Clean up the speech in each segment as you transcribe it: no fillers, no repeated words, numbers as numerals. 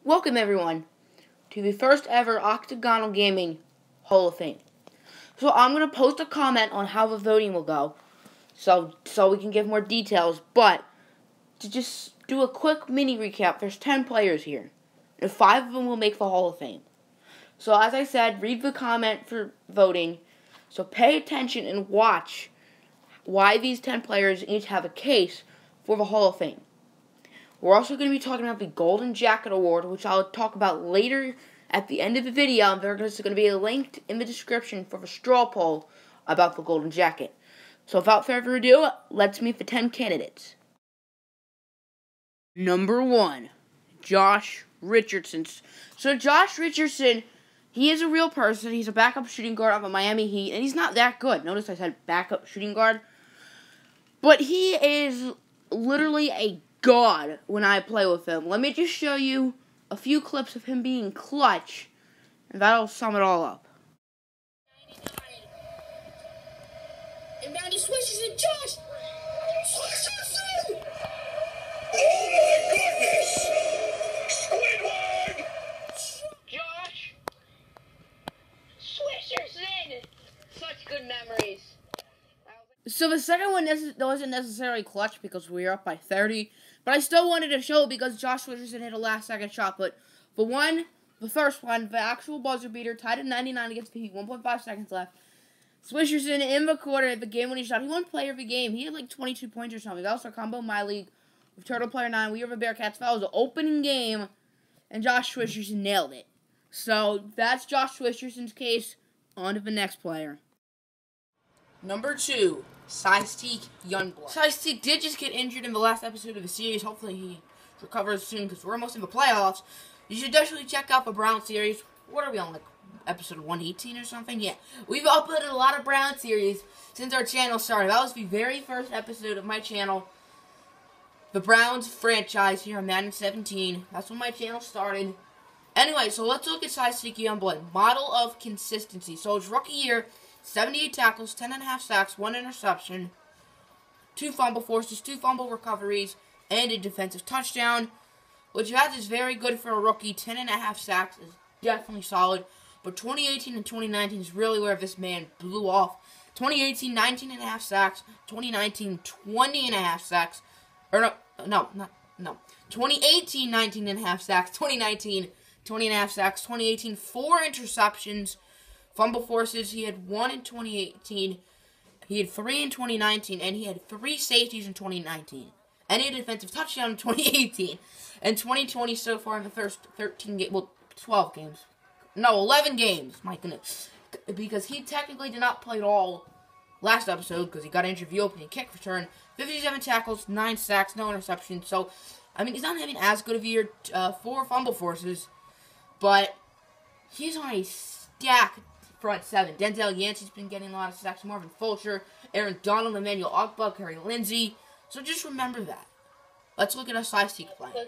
Welcome everyone to the first ever Octogonal Gaming Hall of Fame. So I'm going to post a comment on how the voting will go, so we can give more details, but to just do a quick mini recap, there's 10 players here, and 5 of them will make the Hall of Fame. So as I said, read the comment for voting, so pay attention and watch why these 10 players each have a case for the Hall of Fame. We're also going to be talking about the Golden Jacket Award, which I'll talk about later at the end of the video. There's going to be linked in the description for the straw poll about the Golden Jacket. So without further ado, let's meet the 10 candidates. Number 1, Josh Richardson. So Josh Richardson, he is a real person. He's a backup shooting guard on the Miami Heat, and he's not that good. Notice I said backup shooting guard. But he is literally a god when I play with him. Let me just show you a few clips of him being clutch, and that'll sum it all up. 99. And now he switches it, Josh! Oh my goodness! Squidward! Josh! Swisherson! Such good memories. So the second one wasn't necessarily clutch because we were up by 30, but I still wanted to show it because Josh Richardson hit a last-second shot. But the first one, the actual buzzer beater, tied at 99 against the Heat, 1.5 seconds left. Swisherson in the quarter, the game-winning shot. He won player of the game. He had like 22 points or something. That was our combo in my league with Turtle Player 9. We were the Bearcats. That was the opening game, and Josh Swisherson nailed it. So that's Josh Swisherson's case. On to the next player. Number 2, Seistic Youngblood. Seistic did just get injured in the last episode of the series. Hopefully he recovers soon because we're almost in the playoffs. You should definitely check out the Brown series. What are we on, like episode 118 or something? Yeah, we've uploaded a lot of Brown series since our channel started. That was the very first episode of my channel, the Browns franchise here on Madden 17. That's when my channel started. Anyway, so let's look at Seistic Youngblood. Model of consistency. So his rookie year, 78 tackles, 10.5 sacks, 1 interception, 2 fumble forces, 2 fumble recoveries, and a defensive touchdown, which that is very good for a rookie. 10.5 sacks is definitely solid, but 2018 and 2019 is really where this man blew off. 2018, 19.5 sacks, 2019, 20.5 sacks, or no. 2018, 19.5 sacks, 2019, 20.5 sacks, 2018, 4 interceptions, fumble forces. He had 1 in 2018, he had 3 in 2019, and he had 3 safeties in 2019. And he had a defensive touchdown in 2018. And 2020 so far in the first 13 games, well, 12 games. No, 11 games, my goodness. Because he technically did not play at all last episode because he got injured the opening kick return. 57 tackles, 9 sacks, no interceptions. So, I mean, he's not having as good of a year, 4 fumble forces. But he's on a stacked front 7. Denzel Yancey's been getting a lot of sacks. Marvin Fulcher, Aaron Donald, Emmanuel Ogbah, Harry Lindsey. So just remember that. Let's look at a Seistic play. They're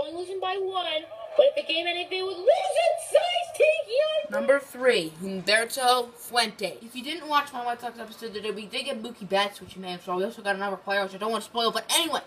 only losing by 1, but if the game ended, they would lose it. Seistic Youngblood! Number 3, Humberto Fuente. If you didn't watch my White Sox episode today, we did get Mookie Betts, which you may have saw. We also got another player, which I don't want to spoil. But anyway,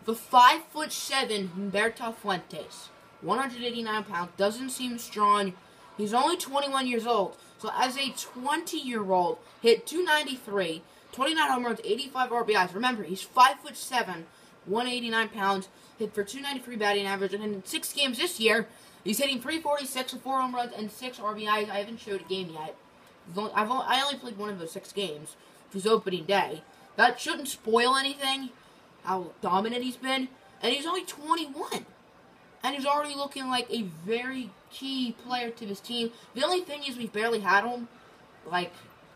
the 5'7" Humberto Fuentes, 189 pounds, doesn't seem strong. He's only 21 years old. So as a 20-year-old, hit 293, 29 home runs, 85 RBIs. Remember, he's 5'7", 189 pounds, hit for 293 batting average, and in 6 games this year, he's hitting 346 with 4 home runs and 6 RBIs. I haven't showed a game yet. I only played one of those 6 games, which was opening day. That shouldn't spoil anything, how dominant he's been, and he's only 21. And he's already looking like a very key player to this team. The only thing is we've barely had him, like,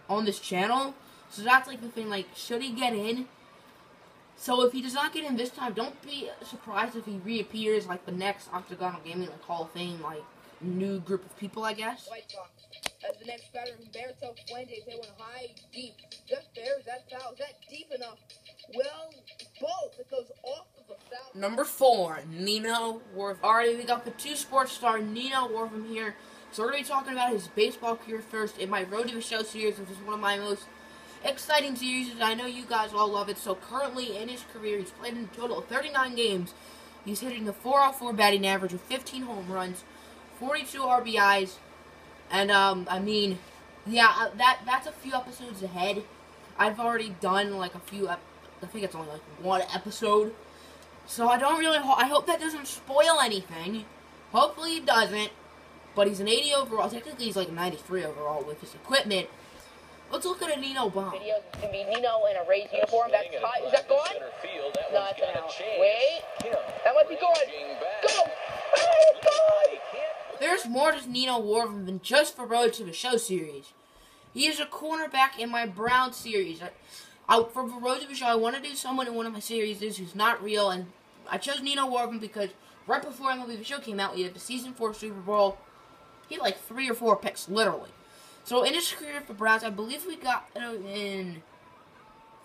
on this channel. So that's, like, the thing, like, should he get in? So if he does not get in this time, don't be surprised if he reappears, like, the next Octogonal Gaming, like, Hall of Fame, like, new group of people, I guess. White Sox. As the next batter, Humberto Fuentes, they went high, deep. Just there, is that foul? Is that deep enough? Well, both. It goes off of the foul. Number 4, Nino Wortham. Alright, we got the 2 sports star, Nino Wortham here. So we're going to be talking about his baseball career first in my Road to the Show series, which is one of my most exciting series. I know you guys all love it. So currently in his career, he's played in a total of 39 games. He's hitting a 404 batting average with 15 home runs, 42 RBIs, and that's a few episodes ahead. I've already done like a few. I think it's only like one episode, so I don't really. I hope that doesn't spoil anything. Hopefully it doesn't. But he's an 80 overall. Technically, he's like a 93 overall with his equipment. Let's look at a Nino bomb. Videos is gonna be Nino in a Rays uniform. That's high. Is that gone? No, it's out. Wait. That might be gone. Go! Oh, God! There's more to Nino Warven than just for Road to the Show series. He is a cornerback in my Brown series. For Road to the Show, I want to do someone in one of my series who's not real, and I chose Nino Warven because right before MLB The Show came out, we had the Season 4 Super Bowl. He had like 3 or 4 picks, literally. So in his career for Browns, I believe we got in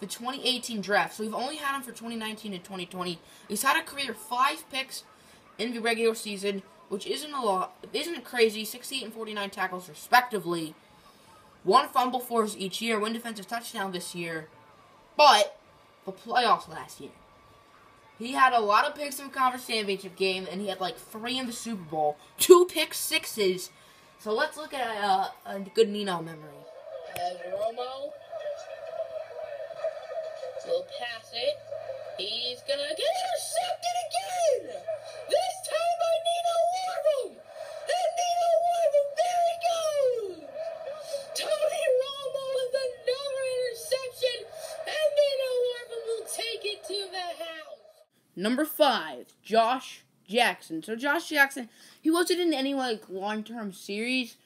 the 2018 draft. So we've only had him for 2019 and 2020. He's had a career 5 picks in the regular season, which isn't a lot. Isn't crazy. 68 and 49 tackles respectively. 1 fumble force each year. 1 defensive touchdown this year. But the playoffs last year, he had a lot of picks in the conference championship game, and he had like 3 in the Super Bowl. 2 pick sixes. So let's look at a good Nino memory. As Romo will pass it. He's gonna get intercepted again! This time by Nino Warven! And Nino Warven, there he goes! Tony Romo with another interception, and Nino Warven will take it to the house. Number 5, Josh Jackson. So Josh Jackson, he wasn't in any like long-term series,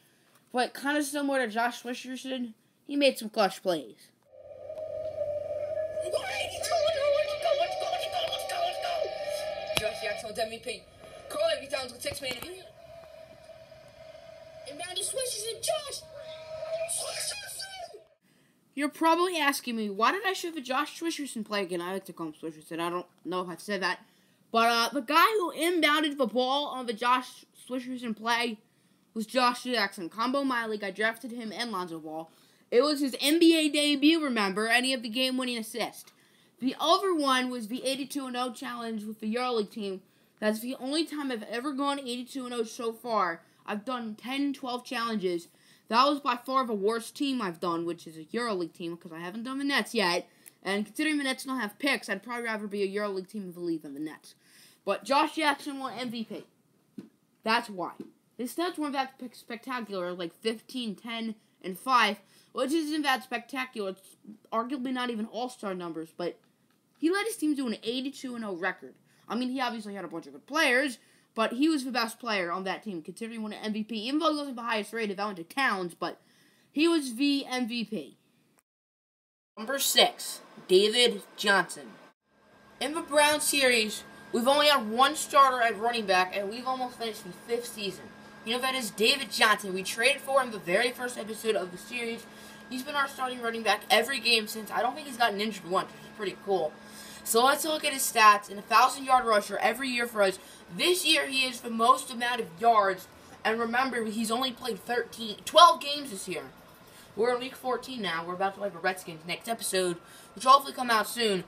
but kind of similar to Josh Swisherson, he made some clutch plays. Let's go. Josh Jackson with MVP. Carl every time with 6 man. Inbound to Swisherson. Josh! Swisherson! You're probably asking me, why did I show the Josh Swisherson play again? I like to call him Swisherson. I don't know if I've said that. But the guy who inbounded the ball on the Josh Swisherson play was Josh Jackson. Combo my league. I drafted him and Lonzo Ball. It was his NBA debut, remember, and he had the game-winning assist. The other one was the 82-0 challenge with the EuroLeague team. That's the only time I've ever gone 82-0 so far. I've done 10, 12 challenges. That was by far the worst team I've done, which is a EuroLeague team, because I haven't done the Nets yet. And considering the Nets don't have picks, I'd probably rather be a EuroLeague team of the league than the Nets. But Josh Jackson won MVP. That's why. His stats weren't that spectacular, like 15, 10, and 5, which isn't that spectacular. It's arguably not even all-star numbers, but he led his team to an 82-0 record. I mean, he obviously had a bunch of good players, but he was the best player on that team, considering he won an MVP. Even though he wasn't the highest rated, that went to Towns, but he was the MVP. Number 6, David Johnson. In the Brown series, we've only had 1 starter at running back, and we've almost finished the 5th season. You know, that is David Johnson. We traded for him the very first episode of the series. He's been our starting running back every game since. I don't think he's gotten injured once, which is pretty cool. So let's look at his stats. An 1,000-yard rusher every year for us. This year, he is the most amount of yards. And remember, he's only played 12 games this year. We're in week 14 now. We're about to play the Redskins next episode, which will hopefully come out soon.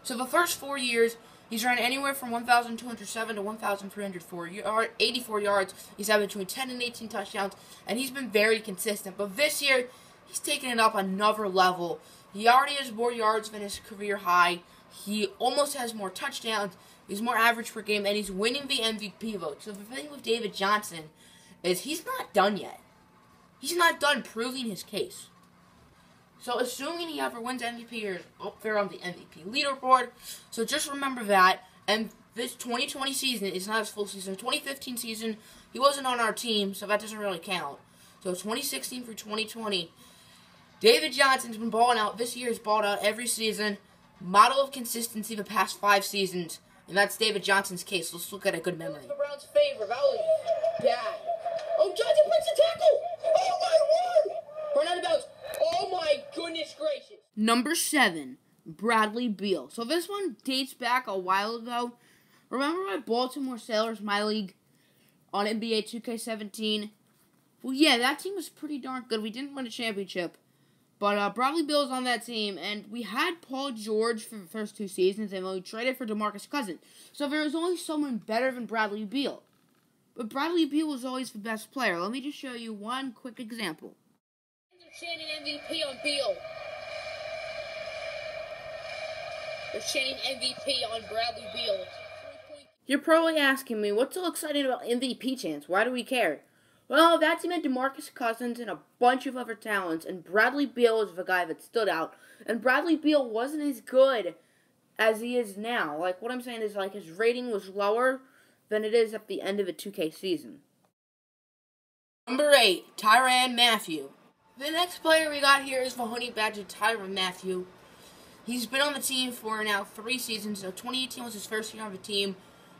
So the first 4 years, he's run anywhere from 1,207 to 1,384 yards. He's had between 10 and 18 touchdowns, and he's been very consistent. But this year, he's taken it up another level. He already has more yards than his career high. He almost has more touchdowns. He's more average per game, and he's winning the MVP vote. So the thing with David Johnson is he's not done yet. He's not done proving his case. So assuming he ever wins MVP, or is up there on the MVP leaderboard. So just remember that. And this 2020 season is not his full season. 2015 season, he wasn't on our team, so that doesn't really count. So 2016 through 2020, David Johnson's been balling out. This year he's balled out every season. Model of consistency the past 5 seasons. And that's David Johnson's case. Let's look at a good memory. The Browns' favor. That was bad. Oh, Johnson breaks the tackle! Oh, my word! Run out of bounds. Oh, my goodness gracious. Number 7, Bradley Beal. So this one dates back a while ago. Remember my Baltimore Sailors, my league, on NBA 2K17? Well, yeah, that team was pretty darn good. We didn't win a championship, But Bradley Beal's on that team, and we had Paul George for the first 2 seasons, and we traded for DeMarcus Cousins. So there was only someone better than Bradley Beal. But Bradley Beal was always the best player. Let me just show you one quick example. Chanting MVP on Beal. They're chanting MVP on Bradley Beal. You're probably asking me, what's so exciting about MVP chants? Why do we care? Well, that team had DeMarcus Cousins and a bunch of other talents, and Bradley Beal was the guy that stood out. And Bradley Beal wasn't as good as he is now. Like, what I'm saying is, like, his rating was lower than it is at the end of a 2K season. Number 8, Tyrann Mathieu. The next player we got here is the Honey Badger Tyrann Mathieu. He's been on the team for now 3 seasons, so 2018 was his first year on the team.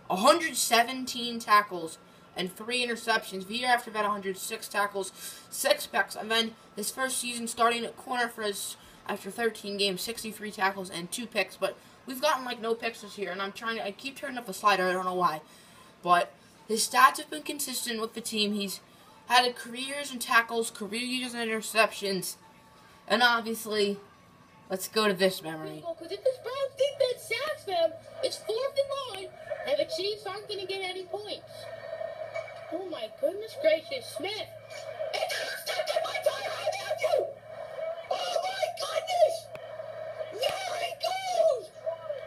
117 tackles and 3 interceptions. The year after that, 106 tackles, 6 picks, and then his first season starting at corner for us after 13 games, 63 tackles and 2 picks. But we've gotten like no picks this year, and I keep turning up the slider. I don't know why, but his stats have been consistent with the team. He's had career years in tackles, career years in interceptions, and obviously, let's go to this memory. Because if this Browns defense sacks them, it's 4th and 9, and the Chiefs aren't going to get any points. Oh my goodness gracious, Smith! Intercepted by Tyrann Mathieu! Oh my goodness! There he goes!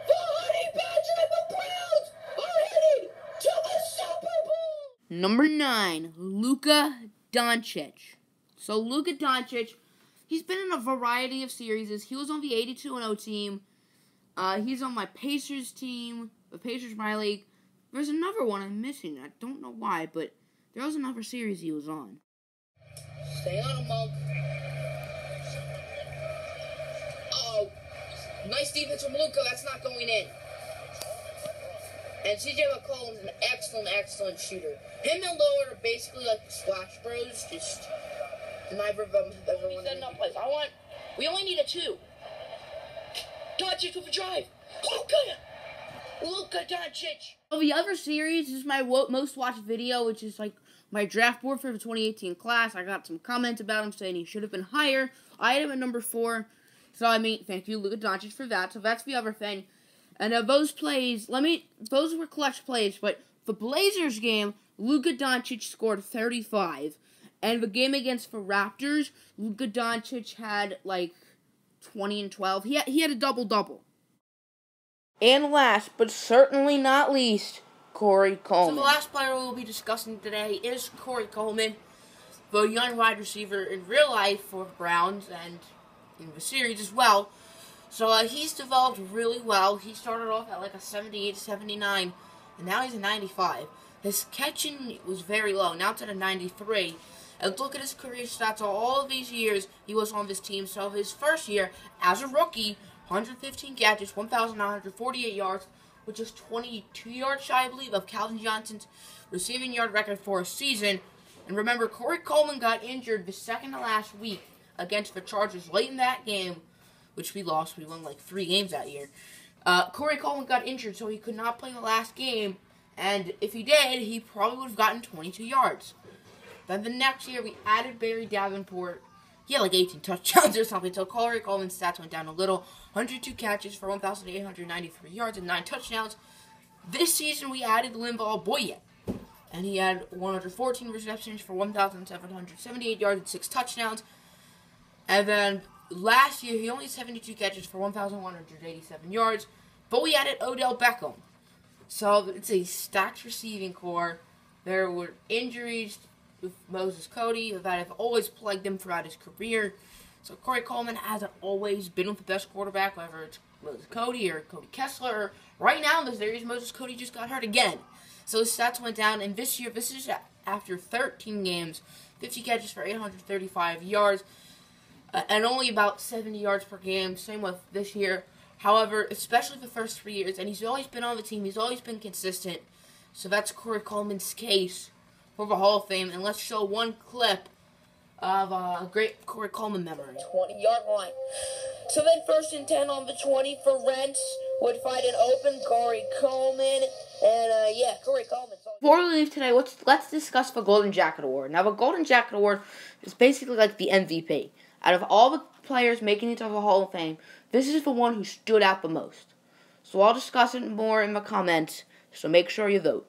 The Honey Badger and the Browns are headed to the Super Bowl! Number 9, Luka Doncic. So Luka Doncic, he's been in a variety of series. He was on the 82-0 team. He's on my Pacers team, the Pacers my league. There's another one I'm missing. I don't know why, but there was another series he was on. Stay on him, Monk. Uh-oh. Nice defense from Luka. That's not going in. And CJ McCollum's an excellent shooter. Him and Lillard are basically like the Splash Bros. Just neither of them have ever won enough plays. We only need a 2. Doncic with a drive. Luka Doncic. Well, the other series is my most watched video, which is like my draft board for the 2018 class. I got some comments about him saying he should have been higher. I had him at number 4. So, thank you, Luka Doncic, for that. So, that's the other thing. And those plays, those were clutch plays, but the Blazers game, Luka Doncic scored 35. And the game against the Raptors, Luka Doncic had, 20 and 12. He had a double-double. And last, but certainly not least, Corey Coleman. So the last player we will be discussing today is Corey Coleman, the young wide receiver in real life for the Browns and in the series as well. So he's developed really well. He started off at a 78, 79, and now he's a 95. His catching was very low. Now it's at a 93. And look at his career stats. All of these years he was on this team. So his first year as a rookie, 115 catches, 1,948 yards, which is 22 yards shy, I believe, of Calvin Johnson's receiving yard record for a season. And remember, Corey Coleman got injured the second to last week against the Chargers late in that game, which we lost. We won 3 games that year. Corey Coleman got injured, so he could not play the last game. And if he did, he probably would have gotten 22 yards. Then the next year, we added Barry Davenport. He had 18 touchdowns or something, so Corey Coleman's stats went down a little. 102 catches for 1,893 yards and 9 touchdowns. This season, we added Linval Boyett, and he had 114 receptions for 1,778 yards and 6 touchdowns. And then last year, he only had 72 catches for 1,187 yards, but we added Odell Beckham. So it's a stacked receiving core. There were injuries with Moses Cody that have always plagued him throughout his career. So Corey Coleman hasn't always been with the best quarterback, whether it's Moses Cody or Cody Kessler. Right now in this series, Moses Cody just got hurt again. So his stats went down, and this year, this is after 13 games, 50 catches for 835 yards, and only about 70 yards per game. Same with this year. However, especially the first 3 years, and he's always been on the team, he's always been consistent. So that's Corey Coleman's case for the Hall of Fame. And let's show one clip of a great Corey Coleman memory. 20-yard line. So then 1st and 10 on the 20 for Rents. Would find an open Corey Coleman. And, Corey Coleman. Before we leave today, let's discuss the Golden Jacket Award. Now, the Golden Jacket Award is basically like the MVP. Out of all the players making it to the Hall of Fame, this is the one who stood out the most. So I'll discuss it more in the comments, so make sure you vote.